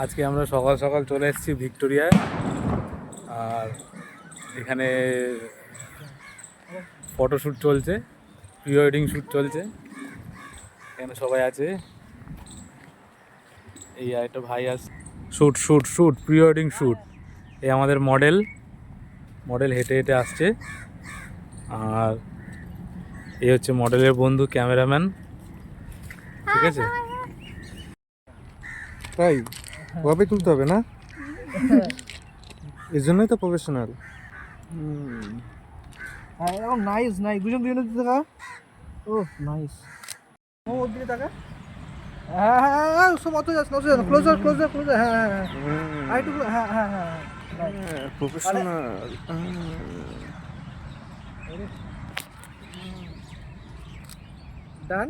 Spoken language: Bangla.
আজকে আমরা সকাল সকাল চলে এসেছি ভিক্টোরিয়ায়। আর এখানে ফটোশ্যুট চলছে, প্রি ওয়েডিং শ্যুট চলছে। এখানে সবাই আছে। এই একটা ভাই আছে, shoot shoot shoot pre wedding shoot. এই আমাদের মডেল হেঁটে হেঁটে আসছে। আর এই হচ্ছে মডেলের বন্ধু ক্যামেরাম্যান, ঠিক আছে? তাই ওভাবে তুলতে হবে না, এই জন্যই তো প্রফেশনাল। এরকম নাইস নাইস, দুজন দুজনের দিকে তাকা। ও নাইস, ও ওর দিকে তাকা। হ্যাঁ হ্যাঁ হ্যাঁ, সব অত যাস না, ক্লোজার ক্লোজার ক্লোজার। হ্যাঁ হ্যাঁ হ্যাঁ, আর একটু হ্যাঁ হ্যাঁ হ্যাঁ, প্রফেশনাল। ডান।